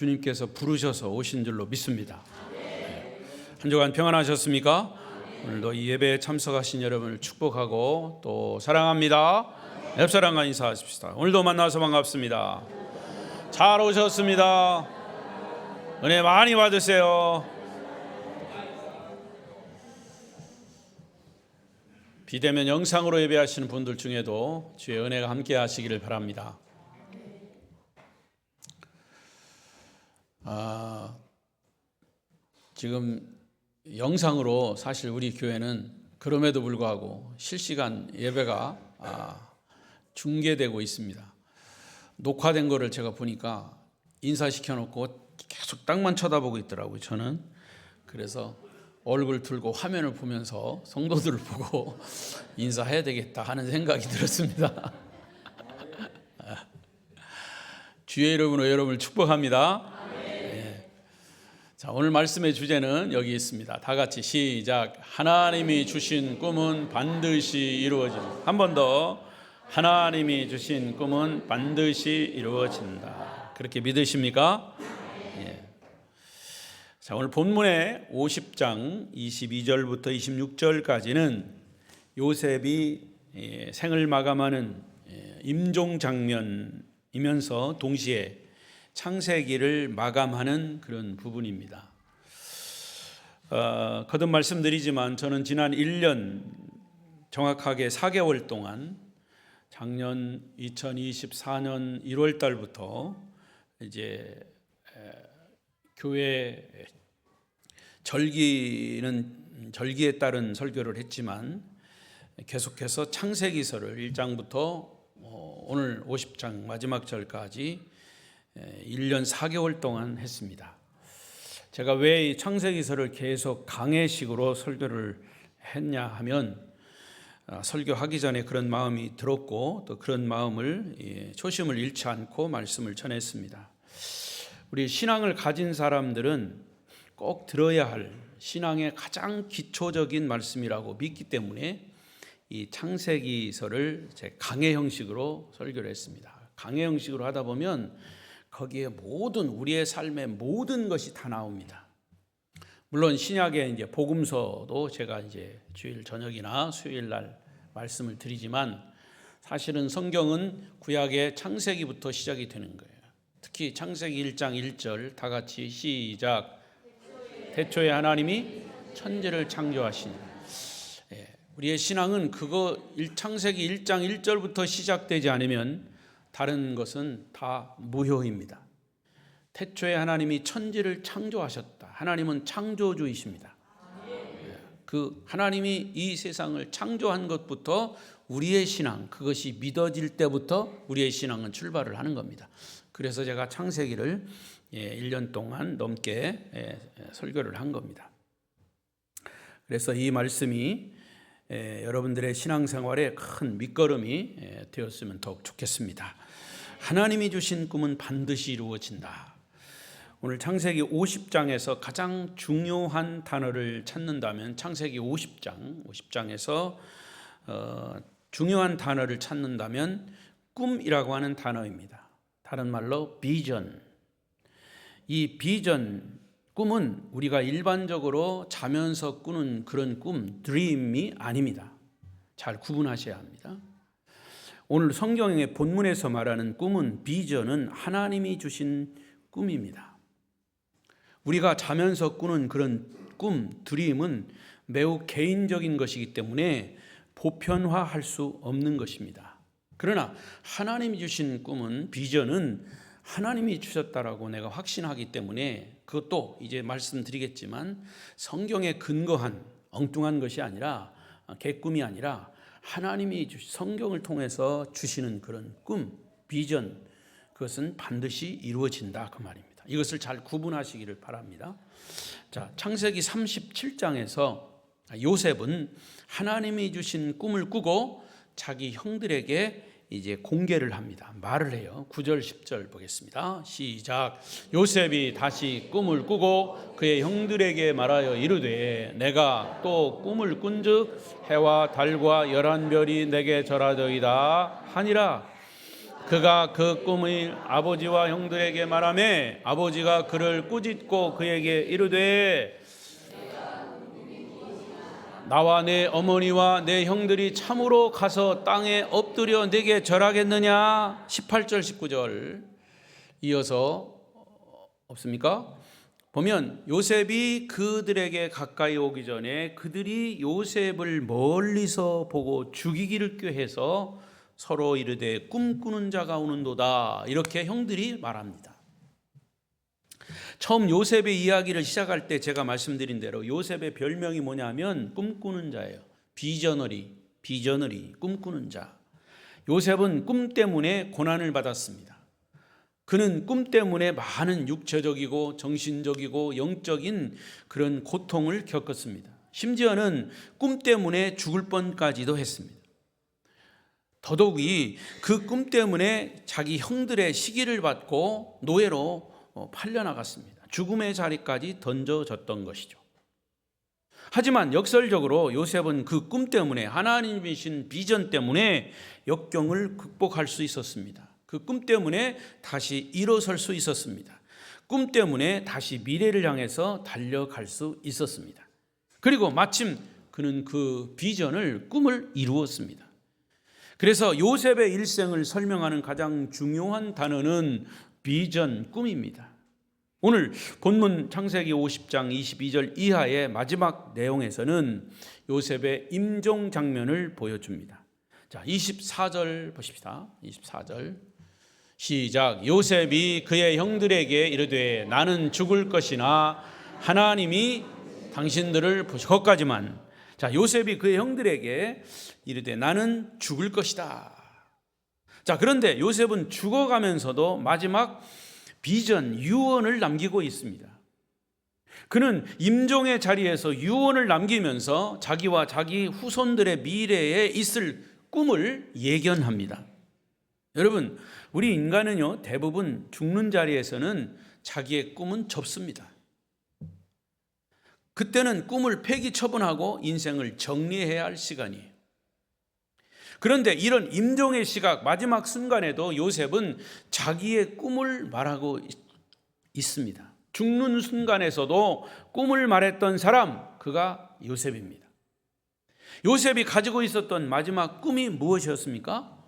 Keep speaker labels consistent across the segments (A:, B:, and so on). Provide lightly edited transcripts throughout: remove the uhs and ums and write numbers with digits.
A: 주님께서 부르셔서 오신 줄로 믿습니다. 한 주간 평안하셨습니까? 오늘도 이 예배에 참석하신 여러분을 축복하고 또 사랑합니다. 옆사람과 인사하십시다. 오늘도 만나서 반갑습니다. 잘 오셨습니다. 은혜 많이 받으세요. 비대면 영상으로 예배하시는 분들 중에도 주의 은혜가 함께 하시기를 바랍니다. 지금 영상으로 사실 우리 교회는 그럼에도 불구하고 실시간 예배가 중계되고 있습니다. 녹화된 거를 제가 보니까 인사시켜 놓고 계속 땅만 쳐다보고 있더라고요. 저는 그래서 얼굴 들고 화면을 보면서 성도들을 보고 인사해야 되겠다 하는 생각이 들었습니다. 주의 이름으로 여러분을 축복합니다. 자, 오늘 말씀의 주제는 여기 있습니다. 다 같이 시작. 하나님이 주신 꿈은 반드시 이루어진다. 한 번 더. 하나님이 주신 꿈은 반드시 이루어진다. 그렇게 믿으십니까? 예. 자, 오늘 본문의 50장 22절부터 26절까지는 요셉이 생을 마감하는 임종 장면이면서 동시에 창세기를 마감하는 그런 부분입니다. 거듭 말씀드리지만 저는 지난 1년 정확하게 4개월 동안 작년 2024년 1월 달부터 이제 교회 절기에 따른 설교를 했지만 계속해서 창세기서를 1장부터 오늘 50장 마지막 절까지 1년 4개월 동안 했습니다. 제가 왜 이 창세기서를 계속 강해식으로 설교를 했냐 하면 설교하기 전에 그런 마음이 들었고 또 그런 마음을 초심을 잃지 않고 말씀을 전했습니다. 우리 신앙을 가진 사람들은 꼭 들어야 할 신앙의 가장 기초적인 말씀이라고 믿기 때문에 이 창세기서를 제 강해 형식으로 설교를 했습니다. 강해 형식으로 하다 보면 거기에 모든 우리의 삶의 모든 것이 다 나옵니다. 물론 신약의 이제 복음서도 제가 이제 주일 저녁이나 수요일 날 말씀을 드리지만 사실은 성경은 구약의 창세기부터 시작이 되는 거예요. 특히 창세기 1장 1절 다 같이 시작. 태초에 하나님이 천지를 창조하시니. 우리의 신앙은 그거 창세기 1장 1절부터 시작되지 않으면 다른 것은 다 무효입니다. 태초에 하나님이 천지를 창조하셨다. 하나님은 창조주이십니다. 그 하나님이 이 세상을 창조한 것부터 우리의 신앙, 그것이 믿어질 때부터 우리의 신앙은 출발을 하는 겁니다. 그래서 제가 창세기를 1년 동안 넘게 설교를 한 겁니다. 그래서 이 말씀이 여러분들의 신앙생활에 큰 밑거름이 되었으면 더욱 좋겠습니다. 하나님이 주신 꿈은 반드시 이루어진다. 오늘 창세기 50장에서 가장 중요한 단어를 찾는다면 창세기 50장에서 중요한 단어를 찾는다면 꿈이라고 하는 단어입니다. 다른 말로 비전. 이 비전, 꿈은 우리가 일반적으로 자면서 꾸는 그런 꿈, 드림이 아닙니다. 잘 구분하셔야 합니다. 오늘 성경의 본문에서 말하는 꿈은, 비전은 하나님이 주신 꿈입니다. 우리가 자면서 꾸는 그런 꿈, 드림은 매우 개인적인 것이기 때문에 보편화할 수 없는 것입니다. 그러나 하나님이 주신 꿈은, 비전은 하나님이 주셨다라고 내가 확신하기 때문에 그것도 이제 말씀드리겠지만 성경에 근거한 엉뚱한 것이 아니라, 개꿈이 아니라 하나님이 성경을 통해서 주시는 그런 꿈, 비전, 그것은 반드시 이루어진다 그 말입니다. 이것을 잘 구분하시기를 바랍니다. 자, 창세기 37장에서 요셉은 하나님이 주신 꿈을 꾸고 자기 형들에게 이제 공개를 합니다. 말을 해요. 9절 10절 보겠습니다. 시작. 요셉이 다시 꿈을 꾸고 그의 형들에게 말하여 이르되 내가 또 꿈을 꾼즉 해와 달과 11별이 내게 절하더이다 하니라. 그가 그 꿈을 아버지와 형들에게 말하매 아버지가 그를 꾸짖고 그에게 이르되 나와 내 어머니와 내 형들이 참으로 가서 땅에 엎드려 내게 절하겠느냐. 18절 19절 이어서 없습니까? 보면 요셉이 그들에게 가까이 오기 전에 그들이 요셉을 멀리서 보고 죽이기를 꾀해서 서로 이르되 꿈꾸는 자가 오는도다, 이렇게 형들이 말합니다. 처음 요셉의 이야기를 시작할 때 제가 말씀드린 대로 요셉의 별명이 뭐냐면 꿈꾸는 자예요. 비저너리, 꿈꾸는 자. 요셉은 꿈 때문에 고난을 받았습니다. 그는 꿈 때문에 많은 육체적이고 정신적이고 영적인 그런 고통을 겪었습니다. 심지어는 꿈 때문에 죽을 뻔까지도 했습니다. 더더욱이 그 꿈 때문에 자기 형들의 시기를 받고 노예로 팔려나갔습니다. 죽음의 자리까지 던져졌던 것이죠. 하지만 역설적으로 요셉은 그 꿈 때문에, 하나님이 주신 비전 때문에 역경을 극복할 수 있었습니다. 그 꿈 때문에 다시 일어설 수 있었습니다. 꿈 때문에 다시 미래를 향해서 달려갈 수 있었습니다. 그리고 마침 그는 그 비전을, 꿈을 이루었습니다. 그래서 요셉의 일생을 설명하는 가장 중요한 단어는 비전, 꿈입니다. 오늘 본문 창세기 50장 22절 이하의 마지막 내용에서는 요셉의 임종 장면을 보여줍니다. 자, 24절 보십시다. 24절 시작. 요셉이 그의 형들에게 이르되 나는 죽을 것이나 하나님이 당신들을 보시고, 거기까지만. 자, 요셉이 그의 형들에게 이르되 나는 죽을 것이다. 자, 그런데 요셉은 죽어가면서도 마지막 비전, 유언을 남기고 있습니다. 그는 임종의 자리에서 유언을 남기면서 자기와 자기 후손들의 미래에 있을 꿈을 예견합니다. 여러분, 우리 인간은요, 대부분 죽는 자리에서는 자기의 꿈은 접습니다. 그때는 꿈을 폐기 처분하고 인생을 정리해야 할 시간이에요. 그런데 이런 임종의 시각, 마지막 순간에도 요셉은 자기의 꿈을 말하고 있습니다. 죽는 순간에서도 꿈을 말했던 사람, 그가 요셉입니다. 요셉이 가지고 있었던 마지막 꿈이 무엇이었습니까?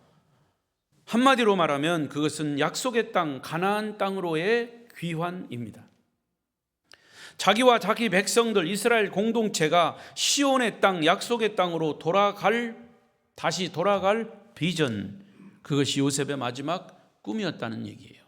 A: 한마디로 말하면 그것은 약속의 땅, 가나안 땅으로의 귀환입니다. 자기와 자기 백성들, 이스라엘 공동체가 시온의 땅, 약속의 땅으로 다시 돌아갈 비전, 그것이 요셉의 마지막 꿈이었다는 얘기예요.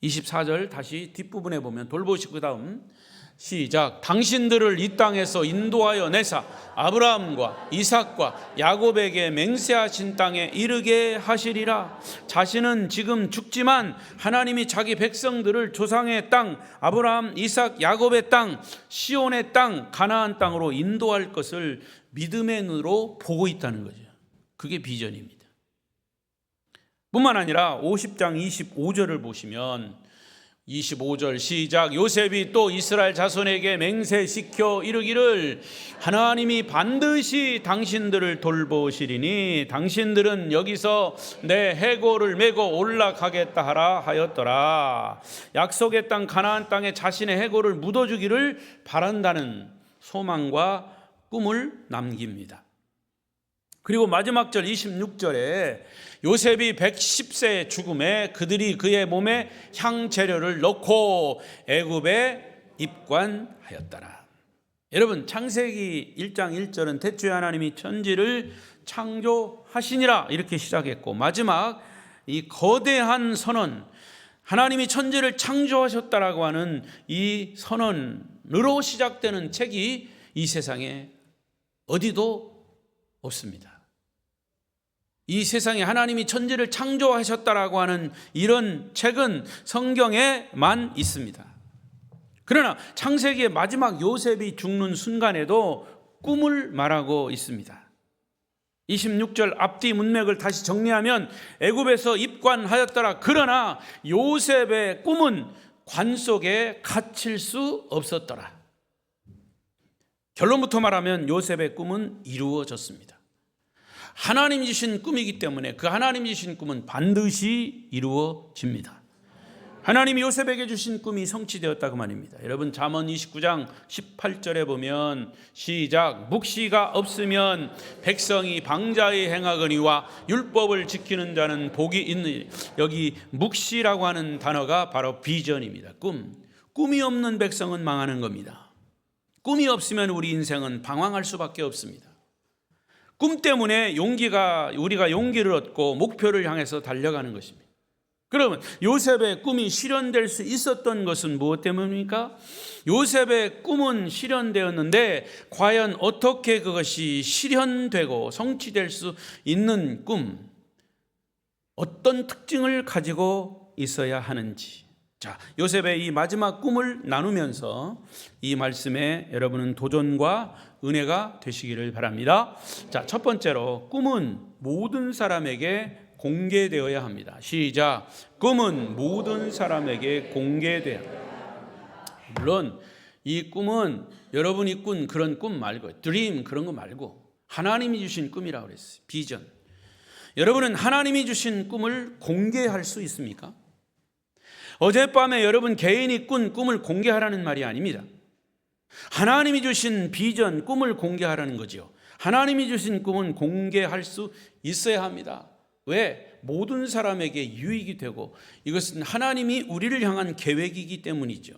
A: 24절 다시 뒷부분에 보면 돌보시고 그 다음 시작. 당신들을 이 땅에서 인도하여 내사 아브라함과 이삭과 야곱에게 맹세하신 땅에 이르게 하시리라. 자신은 지금 죽지만 하나님이 자기 백성들을 조상의 땅, 아브라함, 이삭, 야곱의 땅, 시온의 땅, 가나안 땅으로 인도할 것을 믿음의 눈으로 보고 있다는 거죠. 그게 비전입니다. 뿐만 아니라 50장 25절을 보시면 25절 시작. 요셉이 또 이스라엘 자손에게 맹세시켜 이르기를 하나님이 반드시 당신들을 돌보시리니 당신들은 여기서 내 해골을 메고 올라가겠다 하라 하였더라. 약속의 땅 가나안 땅에 자신의 해골을 묻어주기를 바란다는 소망과 꿈을 남깁니다. 그리고 마지막 절 26절에 요셉이 110세의 죽음에 그들이 그의 몸에 향재료를 넣고 애굽에 입관하였더라. 여러분, 창세기 1장 1절은 태초에 하나님이 천지를 창조하시니라 이렇게 시작했고, 마지막 이 거대한 선언, 하나님이 천지를 창조하셨다라고 하는 이 선언으로 시작되는 책이 이 세상에 어디도 없습니다. 이 세상에 하나님이 천지를 창조하셨다라고 하는 이런 책은 성경에만 있습니다. 그러나 창세기의 마지막 요셉이 죽는 순간에도 꿈을 말하고 있습니다. 26절 앞뒤 문맥을 다시 정리하면 애굽에서 입관하였더라. 그러나 요셉의 꿈은 관 속에 갇힐 수 없었더라. 결론부터 말하면 요셉의 꿈은 이루어졌습니다. 하나님이 주신 꿈이기 때문에 그 하나님이 주신 꿈은 반드시 이루어집니다. 하나님이 요셉에게 주신 꿈이 성취되었다고 말입니다. 여러분 잠언 29장 18절에 보면 시작, 묵시가 없으면 백성이 방자히 행하거니와 율법을 지키는 자는 복이 있느니. 여기 묵시라고 하는 단어가 바로 비전입니다. 꿈이 없는 백성은 망하는 겁니다. 꿈이 없으면 우리 인생은 방황할 수밖에 없습니다. 꿈 때문에 우리가 용기를 얻고 목표를 향해서 달려가는 것입니다. 그러면 요셉의 꿈이 실현될 수 있었던 것은 무엇 때문입니까? 요셉의 꿈은 실현되었는데 과연 어떻게 그것이 실현되고 성취될 수 있는 꿈, 어떤 특징을 가지고 있어야 하는지. 자, 요셉의 이 마지막 꿈을 나누면서 이 말씀에 여러분은 도전과 은혜가 되시기를 바랍니다. 자, 첫 번째로 꿈은 모든 사람에게 공개되어야 합니다. 시작. 꿈은 모든 사람에게 공개되어야 합니다. 물론 이 꿈은 여러분이 꾼 그런 꿈 말고, 드림 그런 거 말고 하나님이 주신 꿈이라고 그랬어요. 비전. 여러분은 하나님이 주신 꿈을 공개할 수 있습니까? 어젯밤에 여러분 개인이 꾼 꿈을 공개하라는 말이 아닙니다. 하나님이 주신 비전, 꿈을 공개하라는 거죠. 하나님이 주신 꿈은 공개할 수 있어야 합니다. 왜? 모든 사람에게 유익이 되고 이것은 하나님이 우리를 향한 계획이기 때문이죠.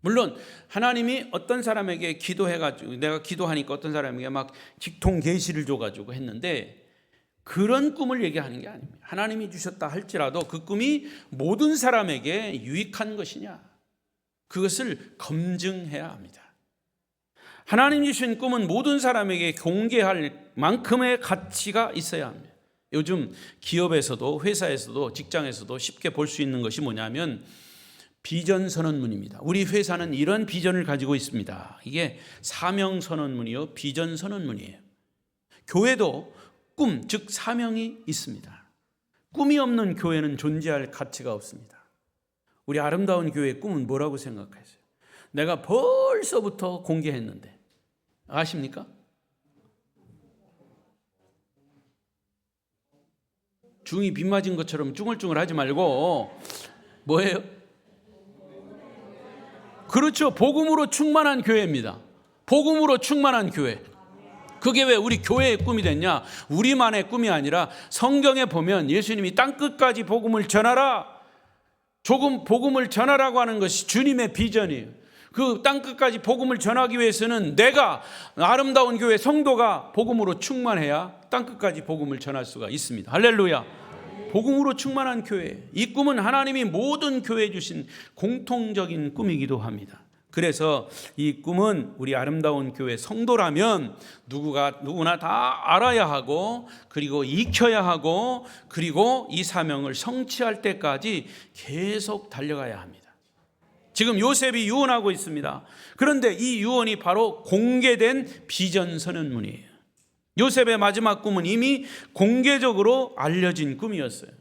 A: 물론 하나님이 어떤 사람에게 기도해가지고 내가 기도하니까 어떤 사람에게 막 직통 계시를 줘가지고 했는데 그런 꿈을 얘기하는 게 아닙니다. 하나님이 주셨다 할지라도 그 꿈이 모든 사람에게 유익한 것이냐, 그것을 검증해야 합니다. 하나님 주신 꿈은 모든 사람에게 공개할 만큼의 가치가 있어야 합니다. 요즘 기업에서도 회사에서도 직장에서도 쉽게 볼 수 있는 것이 뭐냐면 비전 선언문입니다. 우리 회사는 이런 비전을 가지고 있습니다. 이게 사명 선언문이요, 비전 선언문이에요. 교회도 꿈, 즉 사명이 있습니다. 꿈이 없는 교회는 존재할 가치가 없습니다. 우리 아름다운 교회의 꿈은 뭐라고 생각하세요? 내가 벌써부터 공개했는데 아십니까? 중이 빗 맞은 것처럼 쭝얼쭝얼 하지 말고 뭐예요? 그렇죠. 복음으로 충만한 교회입니다. 복음으로 충만한 교회. 그게 왜 우리 교회의 꿈이 됐냐? 우리만의 꿈이 아니라 성경에 보면 예수님이 땅끝까지 복음을 전하라, 조금 복음을 전하라고 하는 것이 주님의 비전이에요. 그 땅끝까지 복음을 전하기 위해서는 내가 아름다운 교회 성도가 복음으로 충만해야 땅끝까지 복음을 전할 수가 있습니다. 할렐루야. 복음으로 충만한 교회, 이 꿈은 하나님이 모든 교회에 주신 공통적인 꿈이기도 합니다. 그래서 이 꿈은 우리 아름다운 교회 성도라면 누구나 다 알아야 하고 그리고 익혀야 하고 그리고 이 사명을 성취할 때까지 계속 달려가야 합니다. 지금 요셉이 유언하고 있습니다. 그런데 이 유언이 바로 공개된 비전 선언문이에요. 요셉의 마지막 꿈은 이미 공개적으로 알려진 꿈이었어요.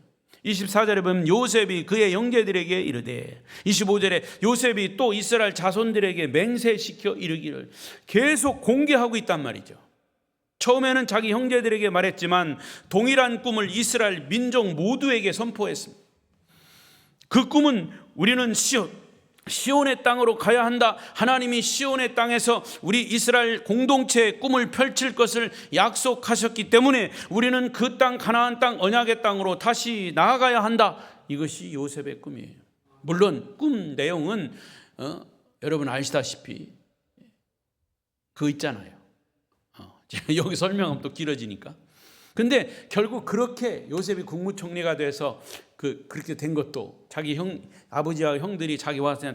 A: 24절에 보면 요셉이 그의 형제들에게 이르되, 25절에 요셉이 또 이스라엘 자손들에게 맹세시켜 이르기를, 계속 공개하고 있단 말이죠. 처음에는 자기 형제들에게 말했지만 동일한 꿈을 이스라엘 민족 모두에게 선포했습니다. 그 꿈은 우리는 시온의 땅으로 가야 한다. 하나님이 시온의 땅에서 우리 이스라엘 공동체의 꿈을 펼칠 것을 약속하셨기 때문에 우리는 그 땅, 가나안 땅, 언약의 땅으로 다시 나아가야 한다. 이것이 요셉의 꿈이에요. 물론 꿈 내용은 여러분 아시다시피 그거 있잖아요. 여기 설명하면 또 길어지니까. 근데 결국 그렇게 요셉이 국무총리가 돼서 그렇게 된 것도 자기 아버지와 형들이 자기 와서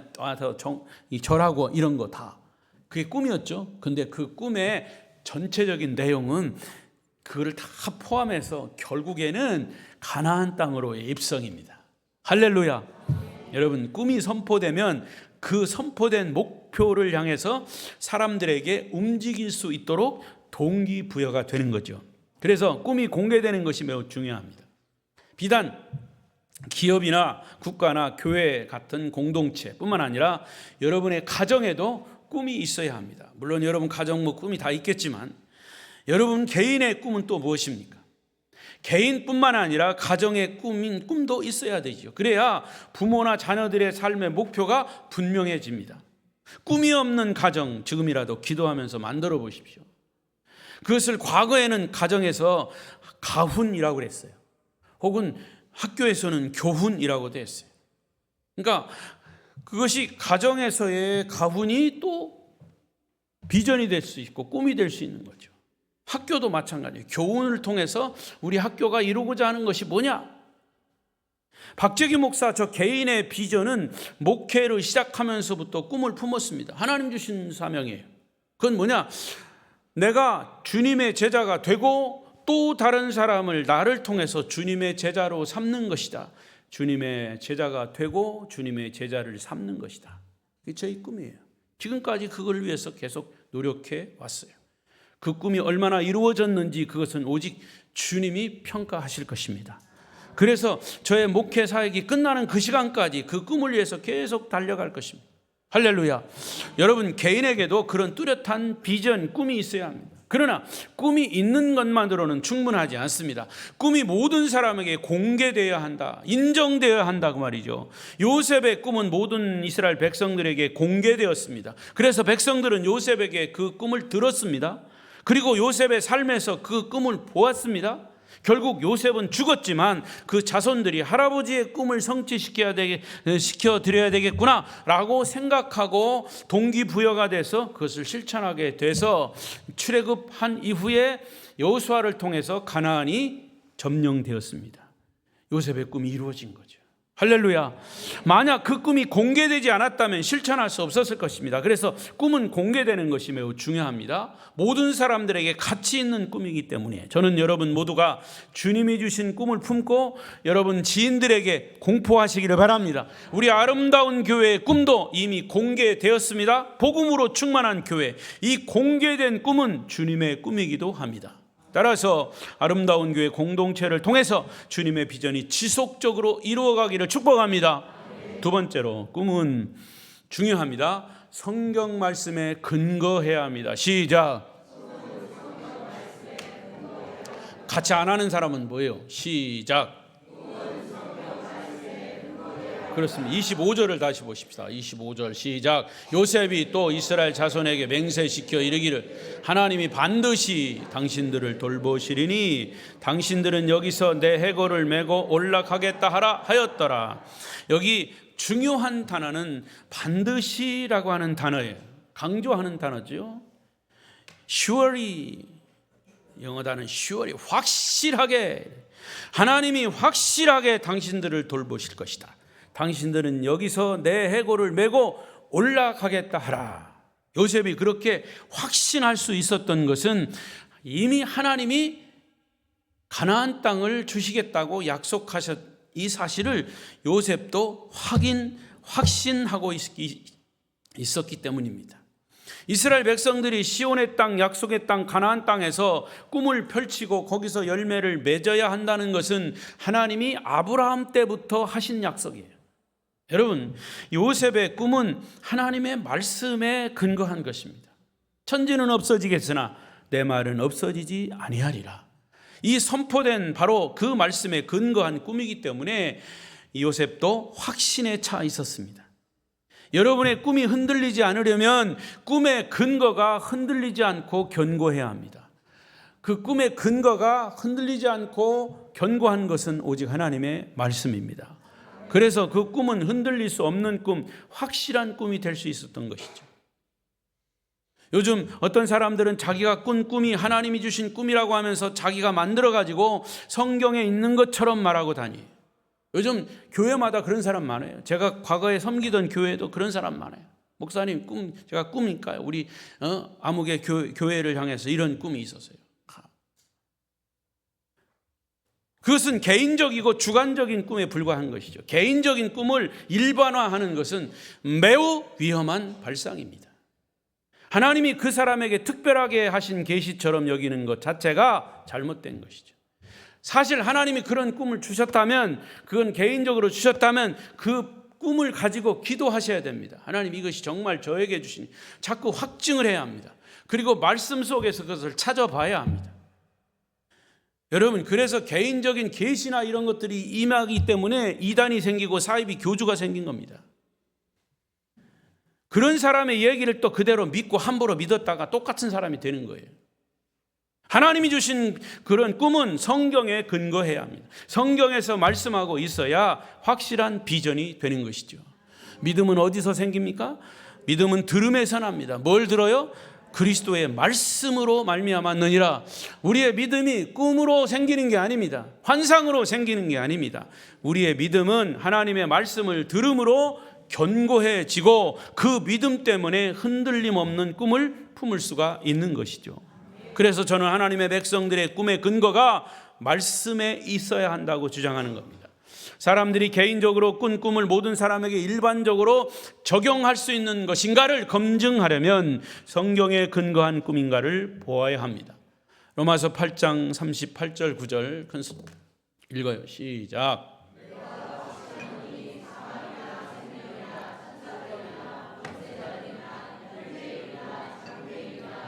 A: 절하고 이런 거 다 그게 꿈이었죠. 근데 그 꿈의 전체적인 내용은 그거를 다 포함해서 결국에는 가나안 땅으로의 입성입니다. 할렐루야. 여러분 꿈이 선포되면 그 선포된 목표를 향해서 사람들에게 움직일 수 있도록 동기부여가 되는 거죠. 그래서 꿈이 공개되는 것이 매우 중요합니다. 비단 기업이나 국가나 교회 같은 공동체뿐만 아니라 여러분의 가정에도 꿈이 있어야 합니다. 물론 여러분 가정 꿈이 다 있겠지만 여러분 개인의 꿈은 또 무엇입니까? 개인뿐만 아니라 가정의 꿈도 있어야 되죠. 그래야 부모나 자녀들의 삶의 목표가 분명해집니다. 꿈이 없는 가정 지금이라도 기도하면서 만들어 보십시오. 그것을 과거에는 가정에서 가훈이라고 그랬어요. 혹은 학교에서는 교훈이라고도 했어요. 그러니까 그것이 가정에서의 가훈이 또 비전이 될 수 있고 꿈이 될 수 있는 거죠. 학교도 마찬가지예요. 교훈을 통해서 우리 학교가 이루고자 하는 것이 뭐냐? 박재기 목사 저 개인의 비전은 목회를 시작하면서부터 꿈을 품었습니다. 하나님 주신 사명이에요. 그건 뭐냐? 내가 주님의 제자가 되고 또 다른 사람을 나를 통해서 주님의 제자로 삼는 것이다. 주님의 제자가 되고 주님의 제자를 삼는 것이다. 그게 저희 꿈이에요. 지금까지 그걸 위해서 계속 노력해 왔어요. 그 꿈이 얼마나 이루어졌는지 그것은 오직 주님이 평가하실 것입니다. 그래서 저의 목회 사역이 끝나는 그 시간까지 그 꿈을 위해서 계속 달려갈 것입니다. 할렐루야. 여러분 개인에게도 그런 뚜렷한 비전, 꿈이 있어야 합니다. 그러나 꿈이 있는 것만으로는 충분하지 않습니다. 꿈이 모든 사람에게 공개되어야 한다, 인정되어야 한다 그 말이죠. 요셉의 꿈은 모든 이스라엘 백성들에게 공개되었습니다. 그래서 백성들은 요셉에게 그 꿈을 들었습니다. 그리고 요셉의 삶에서 그 꿈을 보았습니다. 결국 요셉은 죽었지만 그 자손들이 할아버지의 꿈을 시켜드려야 되겠구나 라고 생각하고 동기부여가 돼서 그것을 실천하게 돼서 출애굽한 이후에 여호수아를 통해서 가나안이 점령되었습니다. 요셉의 꿈이 이루어진 거죠. 할렐루야. 만약 그 꿈이 공개되지 않았다면 실천할 수 없었을 것입니다. 그래서 꿈은 공개되는 것이 매우 중요합니다. 모든 사람들에게 가치 있는 꿈이기 때문에 저는 여러분 모두가 주님이 주신 꿈을 품고 여러분 지인들에게 공포하시기를 바랍니다. 우리 아름다운 교회의 꿈도 이미 공개되었습니다. 복음으로 충만한 교회, 이 공개된 꿈은 주님의 꿈이기도 합니다. 따라서 아름다운 교회 공동체를 통해서 주님의 비전이 지속적으로 이루어가기를 축복합니다. 두 번째로 꿈은 중요합니다. 성경 말씀에 근거해야 합니다. 시작. 같이 안 하는 사람은 뭐예요? 시작. 그렇습니다. 25절을 다시 보십시다. 25절 시작. 요셉이 또 이스라엘 자손에게 맹세시켜 이르기를 하나님이 반드시 당신들을 돌보시리니 당신들은 여기서 내 해골을 메고 올라가겠다 하라 하였더라. 여기 중요한 단어는 반드시라고 하는 단어예요. 강조하는 단어죠. surely, 영어 단어는 surely, 확실하게, 하나님이 확실하게 당신들을 돌보실 것이다. 당신들은 여기서 내 해골을 메고 올라가겠다 하라. 요셉이 그렇게 확신할 수 있었던 것은 이미 하나님이 가나안 땅을 주시겠다고 약속하셨 이 사실을 요셉도 확신하고 있었기 때문입니다. 이스라엘 백성들이 시온의 땅, 약속의 땅, 가나안 땅에서 꿈을 펼치고 거기서 열매를 맺어야 한다는 것은 하나님이 아브라함 때부터 하신 약속이에요. 여러분, 요셉의 꿈은 하나님의 말씀에 근거한 것입니다. 천지는 없어지겠으나 내 말은 없어지지 아니하리라. 이 선포된 바로 그 말씀에 근거한 꿈이기 때문에 요셉도 확신에 차 있었습니다. 여러분의 꿈이 흔들리지 않으려면 꿈의 근거가 흔들리지 않고 견고해야 합니다. 그 꿈의 근거가 흔들리지 않고 견고한 것은 오직 하나님의 말씀입니다. 그래서 그 꿈은 흔들릴 수 없는 꿈, 확실한 꿈이 될 수 있었던 것이죠. 요즘 어떤 사람들은 자기가 꾼 꿈이 하나님이 주신 꿈이라고 하면서 자기가 만들어가지고 성경에 있는 것처럼 말하고 다녀요. 요즘 교회마다 그런 사람 많아요. 제가 과거에 섬기던 교회도 그런 사람 많아요. 목사님 제가 꿈이니까요. 우리 아무개 교회를 향해서 이런 꿈이 있었어요. 그것은 개인적이고 주관적인 꿈에 불과한 것이죠. 개인적인 꿈을 일반화하는 것은 매우 위험한 발상입니다. 하나님이 그 사람에게 특별하게 하신 계시처럼 여기는 것 자체가 잘못된 것이죠. 사실 하나님이 그런 꿈을 주셨다면, 그건 개인적으로 주셨다면 그 꿈을 가지고 기도하셔야 됩니다. 하나님, 이것이 정말 저에게 주신, 자꾸 확증을 해야 합니다. 그리고 말씀 속에서 그것을 찾아봐야 합니다. 여러분, 그래서 개인적인 계시나 이런 것들이 임하기 때문에 이단이 생기고 사이비 교주가 생긴 겁니다. 그런 사람의 얘기를 또 그대로 믿고 함부로 믿었다가 똑같은 사람이 되는 거예요. 하나님이 주신 그런 꿈은 성경에 근거해야 합니다. 성경에서 말씀하고 있어야 확실한 비전이 되는 것이죠. 믿음은 어디서 생깁니까? 믿음은 들음에서 납니다. 뭘 들어요? 그리스도의 말씀으로 말미암았느니라. 우리의 믿음이 꿈으로 생기는 게 아닙니다. 환상으로 생기는 게 아닙니다. 우리의 믿음은 하나님의 말씀을 들음으로 견고해지고 그 믿음 때문에 흔들림 없는 꿈을 품을 수가 있는 것이죠. 그래서 저는 하나님의 백성들의 꿈의 근거가 말씀에 있어야 한다고 주장하는 겁니다. 사람들이 개인적으로 꾼 꿈을 모든 사람에게 일반적으로 적용할 수 있는 것인가를 검증하려면 성경에 근거한 꿈인가를 보아야 합니다. 로마서 8장 38절 9절 큰 소리 읽어요. 시작.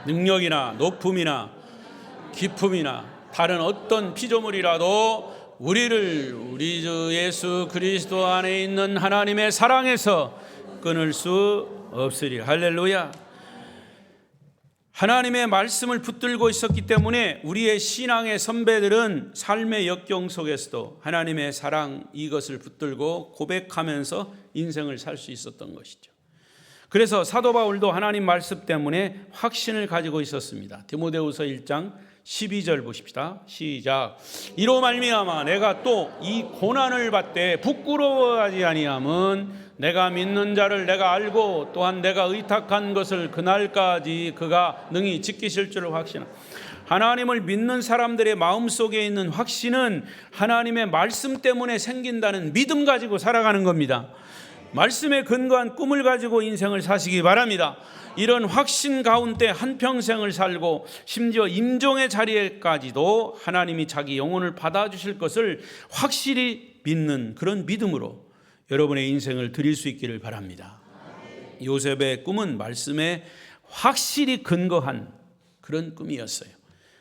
A: 능력이나 높음이나 기품이나 다른 어떤 피조물이라도 우리를 우리 주 예수 그리스도 안에 있는 하나님의 사랑에서 끊을 수 없으리. 할렐루야. 하나님의 말씀을 붙들고 있었기 때문에 우리의 신앙의 선배들은 삶의 역경 속에서도 하나님의 사랑 이것을 붙들고 고백하면서 인생을 살 수 있었던 것이죠. 그래서 사도 바울도 하나님 말씀 때문에 확신을 가지고 있었습니다. 디모데후서 1장 12절 보십시다. 시작. 이로 말미암아 내가 또 이 고난을 받되 부끄러워하지 아니함은 내가 믿는 자를 내가 알고 또한 내가 의탁한 것을 그날까지 그가 능히 지키실 줄을 확신하라. 하나님을 믿는 사람들의 마음속에 있는 확신은 하나님의 말씀 때문에 생긴다는 믿음 가지고 살아가는 겁니다. 말씀에 근거한 꿈을 가지고 인생을 사시기 바랍니다. 이런 확신 가운데 한평생을 살고 심지어 임종의 자리에까지도 하나님이 자기 영혼을 받아주실 것을 확실히 믿는 그런 믿음으로 여러분의 인생을 드릴 수 있기를 바랍니다. 요셉의 꿈은 말씀에 확실히 근거한 그런 꿈이었어요.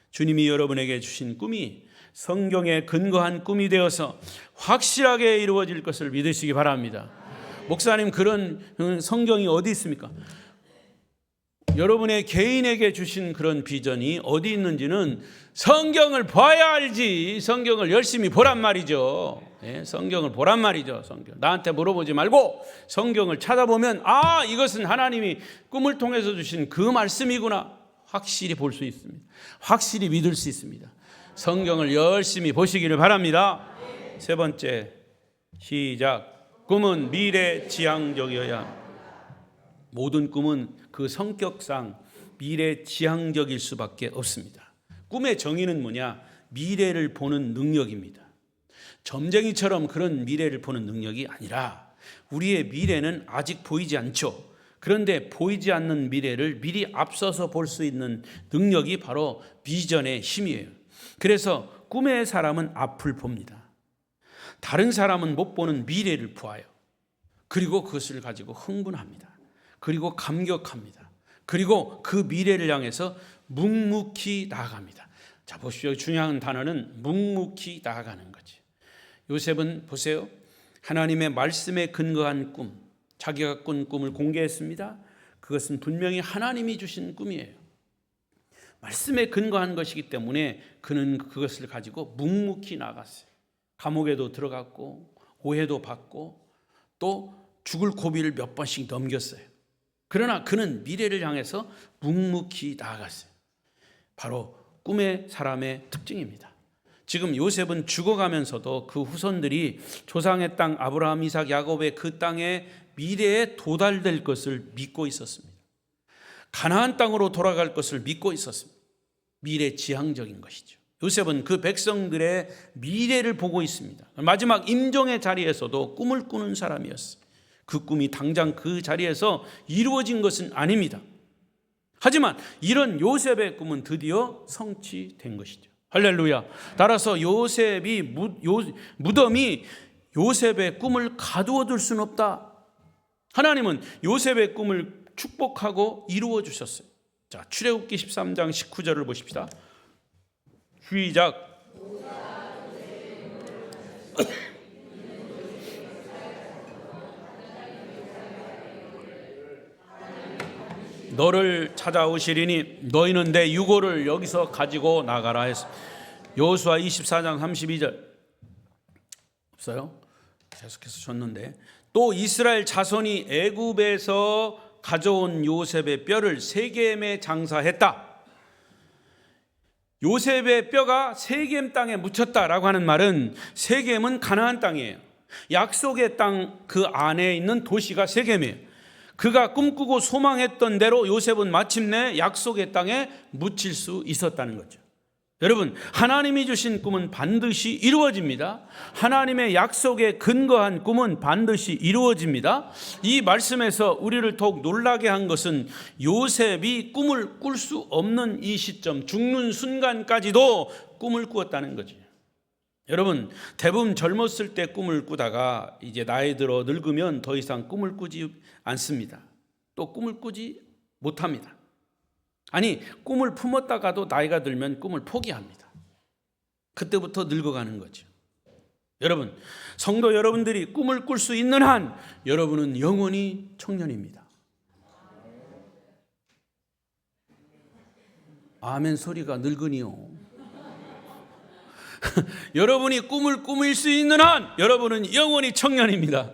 A: 주님이 여러분에게 주신 꿈이 성경에 근거한 꿈이 되어서 확실하게 이루어질 것을 믿으시기 바랍니다. 목사님, 그런 성경이 어디 있습니까? 여러분의 개인에게 주신 그런 비전이 어디 있는지는 성경을 봐야 알지. 성경을 열심히 보란 말이죠. 예, 성경을 보란 말이죠. 성경. 나한테 물어보지 말고 성경을 찾아보면 이것은 하나님이 꿈을 통해서 주신 그 말씀이구나. 확실히 볼 수 있습니다. 확실히 믿을 수 있습니다. 성경을 열심히 보시기를 바랍니다. 세 번째, 시작. 꿈은 미래지향적이어야 합니다. 모든 꿈은 그 성격상 미래지향적일 수밖에 없습니다. 꿈의 정의는 뭐냐? 미래를 보는 능력입니다. 점쟁이처럼 그런 미래를 보는 능력이 아니라 우리의 미래는 아직 보이지 않죠. 그런데 보이지 않는 미래를 미리 앞서서 볼 수 있는 능력이 바로 비전의 힘이에요. 그래서 꿈의 사람은 앞을 봅니다. 다른 사람은 못 보는 미래를 보아요. 그리고 그것을 가지고 흥분합니다. 그리고 감격합니다. 그리고 그 미래를 향해서 묵묵히 나아갑니다. 자, 보십시오. 중요한 단어는 묵묵히 나아가는 거지. 요셉은 보세요. 하나님의 말씀에 근거한 꿈, 자기가 꾼 꿈을 공개했습니다. 그것은 분명히 하나님이 주신 꿈이에요. 말씀에 근거한 것이기 때문에 그는 그것을 가지고 묵묵히 나갔어요. 감옥에도 들어갔고 오해도 받고 또 죽을 고비를 몇 번씩 넘겼어요. 그러나 그는 미래를 향해서 묵묵히 나아갔어요. 바로 꿈의 사람의 특징입니다. 지금 요셉은 죽어가면서도 그 후손들이 조상의 땅 아브라함, 이삭, 야곱의 그 땅의 미래에 도달될 것을 믿고 있었습니다. 가나안 땅으로 돌아갈 것을 믿고 있었습니다. 미래지향적인 것이죠. 요셉은 그 백성들의 미래를 보고 있습니다. 마지막 임종의 자리에서도 꿈을 꾸는 사람이었어요. 그 꿈이 당장 그 자리에서 이루어진 것은 아닙니다. 하지만 이런 요셉의 꿈은 드디어 성취된 것이죠. 할렐루야. 따라서 요셉이 무덤이 요셉의 꿈을 가두어둘 수는 없다. 하나님은 요셉의 꿈을 축복하고 이루어 주셨어요. 자, 출애굽기 13장 19절을 보십시다. 시작. 너를 찾아오시리니 너희는 내 유고를 여기서 가지고 나가라 했어. 여호수아 24장 32절 없어요? 계속해서 줬는데, 또 이스라엘 자손이 애굽에서 가져온 요셉의 뼈를 세겜에 장사했다. 요셉의 뼈가 세겜 땅에 묻혔다라고 하는 말은, 세겜은 가나안 땅이에요. 약속의 땅 그 안에 있는 도시가 세겜이에요. 그가 꿈꾸고 소망했던 대로 요셉은 마침내 약속의 땅에 묻힐 수 있었다는 거죠. 여러분, 하나님이 주신 꿈은 반드시 이루어집니다. 하나님의 약속에 근거한 꿈은 반드시 이루어집니다. 이 말씀에서 우리를 더욱 놀라게 한 것은 요셉이 꿈을 꿀 수 없는 이 시점, 죽는 순간까지도 꿈을 꾸었다는 거죠. 여러분, 대부분 젊었을 때 꿈을 꾸다가 이제 나이 들어 늙으면 더 이상 꿈을 꾸지 않습니다. 또 꿈을 꾸지 못합니다. 아니, 꿈을 품었다가도 나이가 들면 꿈을 포기합니다. 그때부터 늙어가는 거죠. 여러분, 성도 여러분들이 꿈을 꿀 수 있는 한 여러분은 영원히 청년입니다. 아멘 소리가 늙으니요. 여러분이 꿈을 꾸밀 수 있는 한 여러분은 영원히 청년입니다.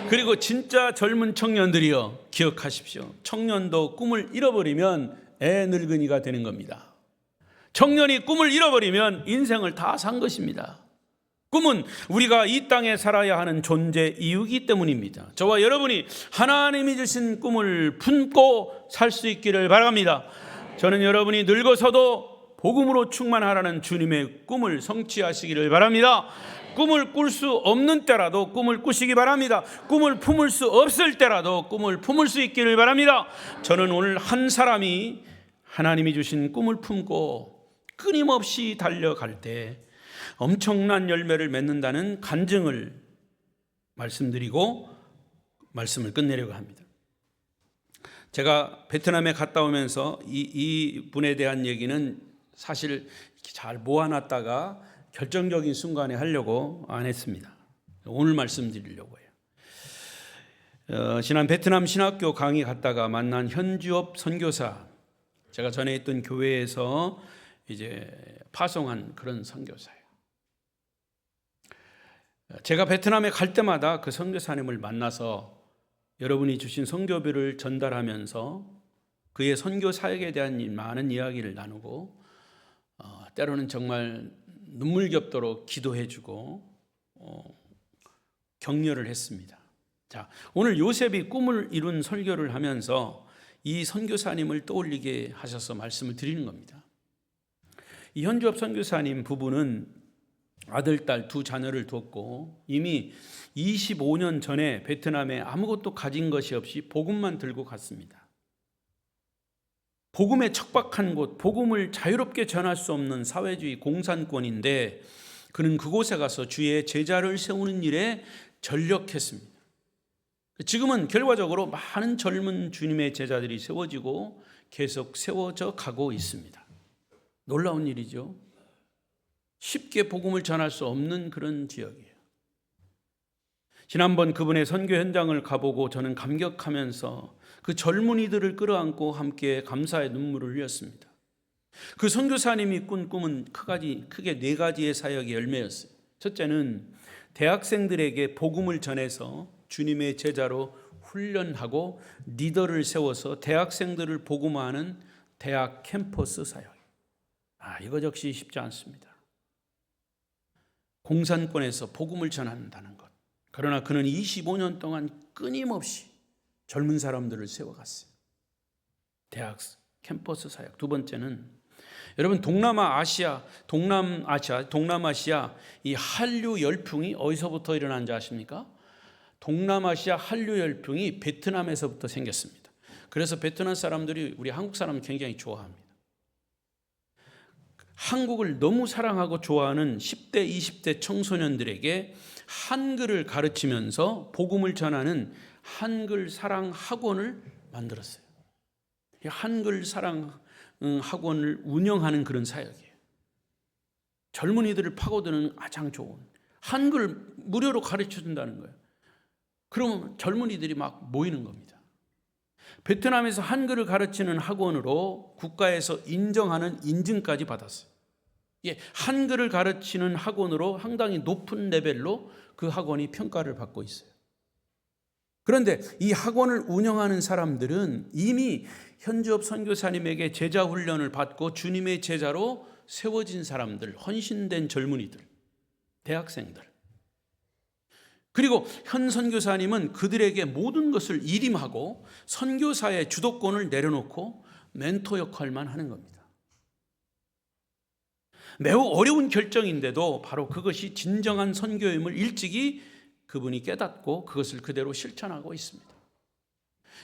A: 그리고 진짜 젊은 청년들이요, 기억하십시오. 청년도 꿈을 잃어버리면 애 늙은이가 되는 겁니다. 청년이 꿈을 잃어버리면 인생을 다 산 것입니다. 꿈은 우리가 이 땅에 살아야 하는 존재 이유이기 때문입니다. 저와 여러분이 하나님이 주신 꿈을 품고 살 수 있기를 바랍니다. 저는 여러분이 늙어서도 복음으로 충만하라는 주님의 꿈을 성취하시기를 바랍니다. 꿈을 꿀 수 없는 때라도 꿈을 꾸시기 바랍니다. 꿈을 품을 수 없을 때라도 꿈을 품을 수 있기를 바랍니다. 저는 오늘 한 사람이 하나님이 주신 꿈을 품고 끊임없이 달려갈 때 엄청난 열매를 맺는다는 간증을 말씀드리고 말씀을 끝내려고 합니다. 제가 베트남에 갔다 오면서 이 분에 대한 얘기는 사실 잘 모아놨다가 결정적인 순간에 하려고 안 했습니다. 오늘 말씀드리려고 해요. 지난 베트남 신학교 강의 갔다가 만난 현주업 선교사, 제가 전에 있던 교회에서 이제 파송한 그런 선교사예요. 제가 베트남에 갈 때마다 그 선교사님을 만나서 여러분이 주신 선교비를 전달하면서 그의 선교 사역에 대한 많은 이야기를 나누고 때로는 정말 눈물겹도록 기도해주고 격려를 했습니다. 자, 오늘 요셉이 꿈을 이룬 설교를 하면서 이 선교사님을 떠올리게 하셔서 말씀을 드리는 겁니다. 이 현주업 선교사님 부부는 아들, 딸 두 자녀를 뒀고 이미 25년 전에 베트남에 아무것도 가진 것이 없이 복음만 들고 갔습니다. 복음에 척박한 곳, 복음을 자유롭게 전할 수 없는 사회주의 공산권인데 그는 그곳에 가서 주의 제자를 세우는 일에 전력했습니다. 지금은 결과적으로 많은 젊은 주님의 제자들이 세워지고 계속 세워져 가고 있습니다. 놀라운 일이죠. 쉽게 복음을 전할 수 없는 그런 지역이에요. 지난번 그분의 선교 현장을 가보고 저는 감격하면서 그 젊은이들을 끌어안고 함께 감사의 눈물을 흘렸습니다. 그 선교사님이 꾼 꿈은 크게 네 가지의 사역의 열매였어요. 첫째는 대학생들에게 복음을 전해서 주님의 제자로 훈련하고 리더를 세워서 대학생들을 복음화하는 대학 캠퍼스 사역. 이거 역시 쉽지 않습니다. 공산권에서 복음을 전한다는 것. 그러나 그는 25년 동안 끊임없이 젊은 사람들을 세워갔어요. 대학 캠퍼스 사역. 두 번째는 여러분 동남아시아 이 한류 열풍이 어디서부터 일어난지 아십니까? 동남아시아 한류 열풍이 베트남에서부터 생겼습니다. 그래서 베트남 사람들이 우리 한국 사람을 굉장히 좋아합니다. 한국을 너무 사랑하고 좋아하는 10대, 20대 청소년들에게 한글을 가르치면서 복음을 전하는 한글 사랑 학원을 만들었어요. 한글 사랑 학원을 운영하는 그런 사역이에요. 젊은이들을 파고드는 가장 좋은 한글을 무료로 가르쳐 준다는 거예요. 그러면 젊은이들이 막 모이는 겁니다. 베트남에서 한글을 가르치는 학원으로 국가에서 인정하는 인증까지 받았어요. 예, 한글을 가르치는 학원으로 상당히 높은 레벨로 그 학원이 평가를 받고 있어요. 그런데 이 학원을 운영하는 사람들은 이미 현지업 선교사님에게 제자 훈련을 받고 주님의 제자로 세워진 사람들, 헌신된 젊은이들, 대학생들. 그리고 현 선교사님은 그들에게 모든 것을 일임하고 선교사의 주도권을 내려놓고 멘토 역할만 하는 겁니다. 매우 어려운 결정인데도 바로 그것이 진정한 선교임을 일찍이 그분이 깨닫고 그것을 그대로 실천하고 있습니다.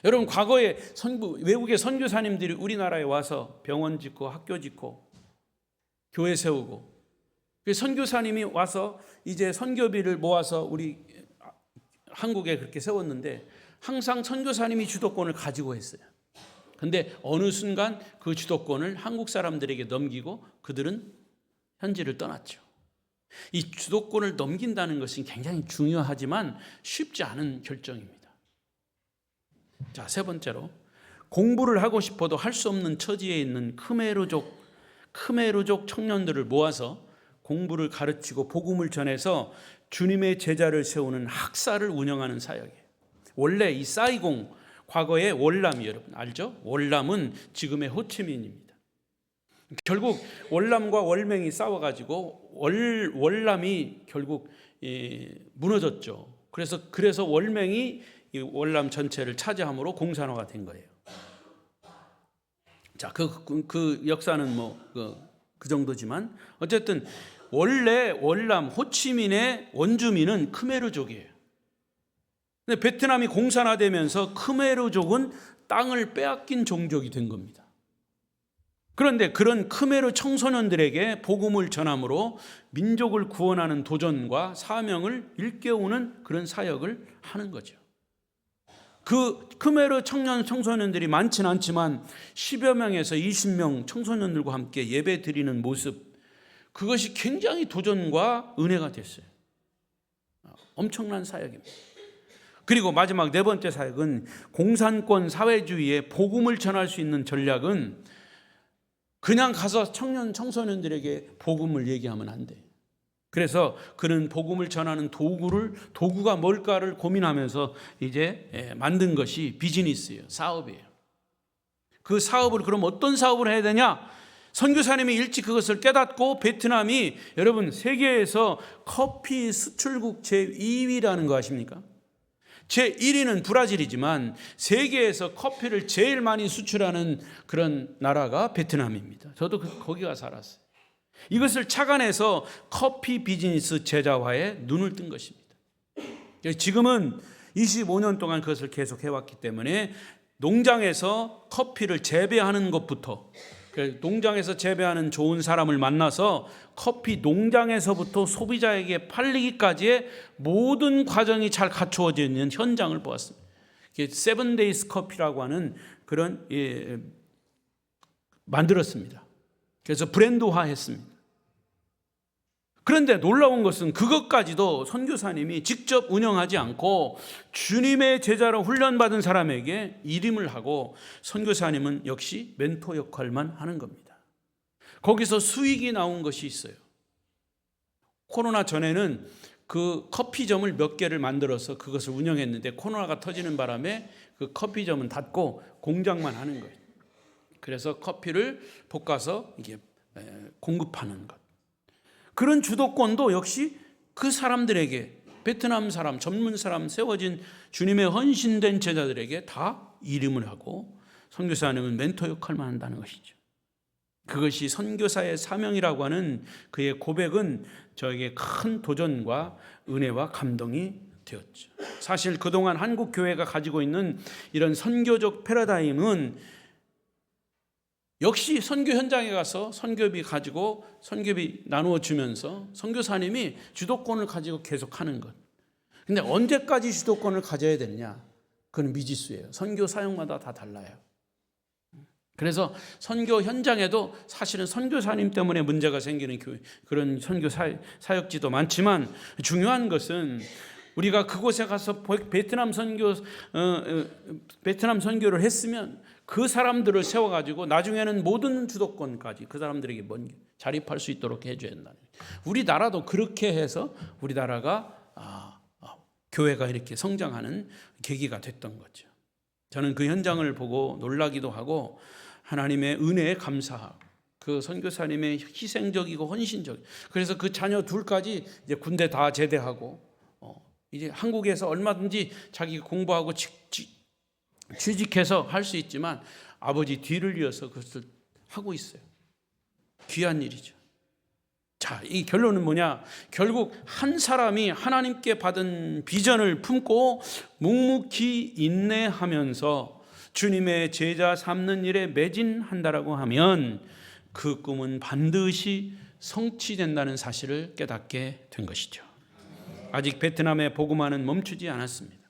A: 여러분, 과거에 외국의 선교사님들이 우리나라에 와서 병원 짓고 학교 짓고 교회 세우고, 선교사님이 와서 이제 선교비를 모아서 우리 한국에 그렇게 세웠는데 항상 선교사님이 주도권을 가지고 했어요. 근데 어느 순간 그 주도권을 한국 사람들에게 넘기고 그들은 현지를 떠났죠. 이 주도권을 넘긴다는 것은 굉장히 중요하지만 쉽지 않은 결정입니다. 자, 세 번째로, 공부를 하고 싶어도 할 수 없는 처지에 있는 크메르족 청년들을 모아서 공부를 가르치고 복음을 전해서 주님의 제자를 세우는 학사를 운영하는 사역이에요. 원래 이 사이공, 과거의 월남이, 여러분 알죠? 월남은 지금의 호치민입니다. 결국 월남과 월맹이 싸워가지고 월남이 결국 무너졌죠. 그래서 월맹이 이 월남 전체를 차지함으로 공산화가 된 거예요. 자, 그 역사는 그 정도지만 어쨌든 원래 월남 호치민의 원주민은 크메르족이에요. 근데 베트남이 공산화되면서 크메르족은 땅을 빼앗긴 종족이 된 겁니다. 그런데 그런 크메르 청소년들에게 복음을 전함으로 민족을 구원하는 도전과 사명을 일깨우는 그런 사역을 하는 거죠. 그 크메르 청소년들이 많지는 않지만 10여 명에서 20명 청소년들과 함께 예배 드리는 모습, 그것이 굉장히 도전과 은혜가 됐어요. 엄청난 사역입니다. 그리고 마지막 네 번째 사역은, 공산권 사회주의에 복음을 전할 수 있는 전략은 그냥 가서 청소년들에게 복음을 얘기하면 안 돼요. 그래서 그는 복음을 전하는 도구가 뭘까를 고민하면서 이제 만든 것이 비즈니스예요. 사업이에요. 그 사업을 그럼 어떤 사업을 해야 되냐? 선교사님이 일찍 그것을 깨닫고 베트남이, 여러분, 세계에서 커피 수출국 제2위라는 거 아십니까? 제1위는 브라질이지만 세계에서 커피를 제일 많이 수출하는 그런 나라가 베트남입니다. 저도 거기 가서 살았어요. 이것을 착안해서 커피 비즈니스 제자화에 눈을 뜬 것입니다. 지금은 25년 동안 그것을 계속 해왔기 때문에 농장에서 커피를 재배하는 것부터, 농장에서 재배하는 좋은 사람을 만나서 커피 농장에서부터 소비자에게 팔리기까지의 모든 과정이 잘 갖추어져 있는 현장을 보았습니다. 세븐데이스 커피라고 하는 그런 만들었습니다. 그래서 브랜드화했습니다. 그런데 놀라운 것은 그것까지도 선교사님이 직접 운영하지 않고 주님의 제자로 훈련받은 사람에게 일임을 하고, 선교사님은 역시 멘토 역할만 하는 겁니다. 거기서 수익이 나온 것이 있어요. 코로나 전에는 그 커피점을 몇 개를 만들어서 그것을 운영했는데 코로나가 터지는 바람에 그 커피점은 닫고 공장만 하는 거예요. 그래서 커피를 볶아서 이게 공급하는 것. 그런 주도권도 역시 그 사람들에게, 베트남 사람, 전문 사람, 세워진 주님의 헌신된 제자들에게 다 일임을 하고, 선교사님은 멘토 역할만 한다는 것이죠. 그것이 선교사의 사명이라고 하는 그의 고백은 저에게 큰 도전과 은혜와 감동이 되었죠. 사실 그동안 한국 교회가 가지고 있는 이런 선교적 패러다임은 역시 선교 현장에 가서 선교비 가지고 선교비 나누어 주면서 선교사님이 주도권을 가지고 계속하는 것. 근데 언제까지 주도권을 가져야 되느냐? 그건 미지수예요. 선교 사역마다 다 달라요. 그래서 선교 현장에도 사실은 선교사님 때문에 문제가 생기는 그런 선교 사역지도 많지만, 중요한 것은 우리가 그곳에 가서 베트남 선교를 했으면 그 사람들을 세워가지고 나중에는 모든 주도권까지 그 사람들에게 자립할 수 있도록 해줘야 된다는 거예요. 우리나라도 그렇게 해서 우리나라가 교회가 이렇게 성장하는 계기가 됐던 거죠. 저는 그 현장을 보고 놀라기도 하고 하나님의 은혜에 감사하고 그 선교사님의 희생적이고 헌신적, 그래서 그 자녀 둘까지 이제 군대 다 제대하고 이제 한국에서 얼마든지 자기 공부하고 취직해서 할 수 있지만 아버지 뒤를 이어서 그것을 하고 있어요. 귀한 일이죠. 자, 이 결론은 뭐냐? 결국 한 사람이 하나님께 받은 비전을 품고 묵묵히 인내하면서 주님의 제자 삼는 일에 매진한다라고 하면 그 꿈은 반드시 성취된다는 사실을 깨닫게 된 것이죠. 아직 베트남의 복음화는 멈추지 않았습니다.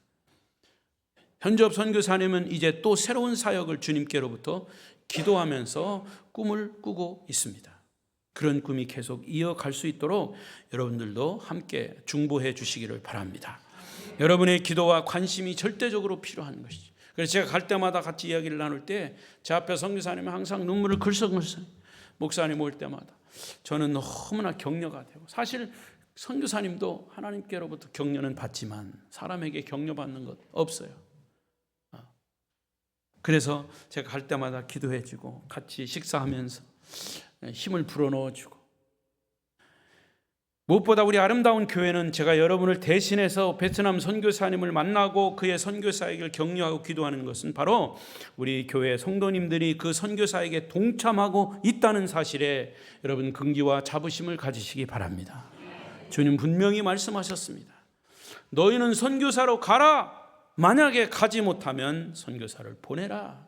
A: 현접 선교사님은 이제 또 새로운 사역을 주님께로부터 기도하면서 꿈을 꾸고 있습니다. 그런 꿈이 계속 이어갈 수 있도록 여러분들도 함께 중보해 주시기를 바랍니다. 여러분의 기도와 관심이 절대적으로 필요한 것이죠. 그래서 제가 갈 때마다 같이 이야기를 나눌 때 제 앞에 선교사님은 항상 눈물을 글썽글썽, 목사님 올 때마다 저는 너무나 격려가 되고, 사실 선교사님도 하나님께로부터 격려는 받지만 사람에게 격려받는 것 없어요. 그래서 제가 갈 때마다 기도해 주고 같이 식사하면서 힘을 불어넣어 주고, 무엇보다 우리 아름다운 교회는 제가 여러분을 대신해서 베트남 선교사님을 만나고 그의 선교사에게 격려하고 기도하는 것은 바로 우리 교회 성도님들이 그 선교사에게 동참하고 있다는 사실에 여러분 긍지와 자부심을 가지시기 바랍니다. 주님 분명히 말씀하셨습니다. 너희는 선교사로 가라. 만약에 가지 못하면 선교사를 보내라.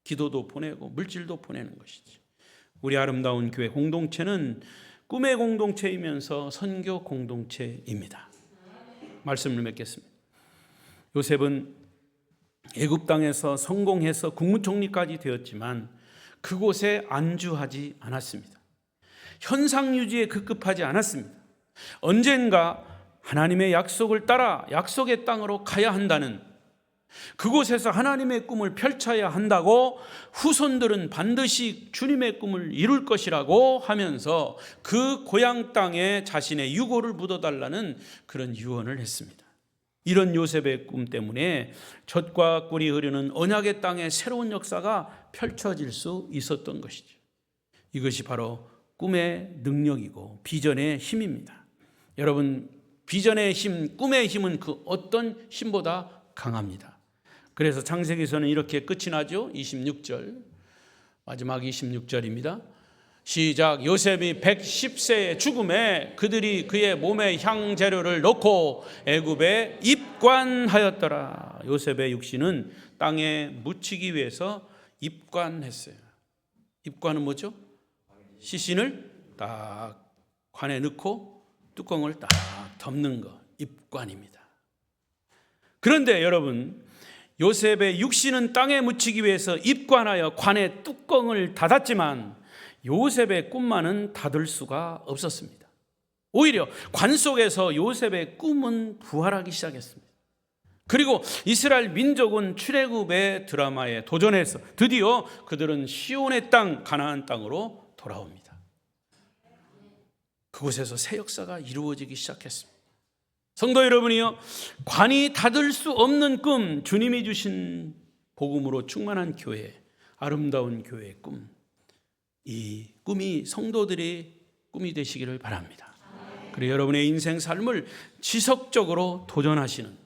A: 기도도 보내고 물질도 보내는 것이지. 우리 아름다운 교회 공동체는 꿈의 공동체이면서 선교 공동체입니다. 말씀을 맺겠습니다. 요셉은 애굽 땅에서 성공해서 국무총리까지 되었지만 그곳에 안주하지 않았습니다. 현상 유지에 급급하지 않았습니다. 언젠가 하나님의 약속을 따라 약속의 땅으로 가야 한다는, 그곳에서 하나님의 꿈을 펼쳐야 한다고 후손들은 반드시 주님의 꿈을 이룰 것이라고 하면서 그 고향 땅에 자신의 유고를 묻어달라는 그런 유언을 했습니다. 이런 요셉의 꿈 때문에 젖과 꿀이 흐르는 언약의 땅에 새로운 역사가 펼쳐질 수 있었던 것이죠. 이것이 바로 꿈의 능력이고 비전의 힘입니다. 여러분, 비전의 힘, 꿈의 힘은 그 어떤 힘보다 강합니다. 그래서 창세기서는 이렇게 끝이 나죠. 26절, 마지막 26절입니다. 시작. 요셉이 110세의 죽음에 그들이 그의 몸에 향재료를 넣고 애굽에 입관하였더라. 요셉의 육신은 땅에 묻히기 위해서 입관했어요. 입관은 뭐죠? 시신을 딱 관에 넣고 뚜껑을 딱 덮는 거, 입관입니다. 그런데 여러분, 요셉의 육신은 땅에 묻히기 위해서 입관하여 관의 뚜껑을 닫았지만 요셉의 꿈만은 닫을 수가 없었습니다. 오히려 관 속에서 요셉의 꿈은 부활하기 시작했습니다. 그리고 이스라엘 민족은 출애굽의 드라마에 도전해서 드디어 그들은 시온의 땅, 가나안 땅으로 돌아옵니다. 그곳에서 새 역사가 이루어지기 시작했습니다. 성도 여러분이요, 관이 닫을 수 없는 꿈, 주님이 주신 복음으로 충만한 교회, 아름다운 교회의 꿈, 이 꿈이 성도들의 꿈이 되시기를 바랍니다. 그리고 여러분의 인생 삶을 지속적으로 도전하시는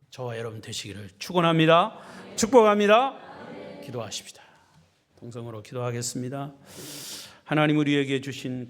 A: 저와 여러분 되시기를 축원합니다. 축복합니다. 기도하십시다. 동성으로 기도하겠습니다. 하나님, 우리에게 주신 꿈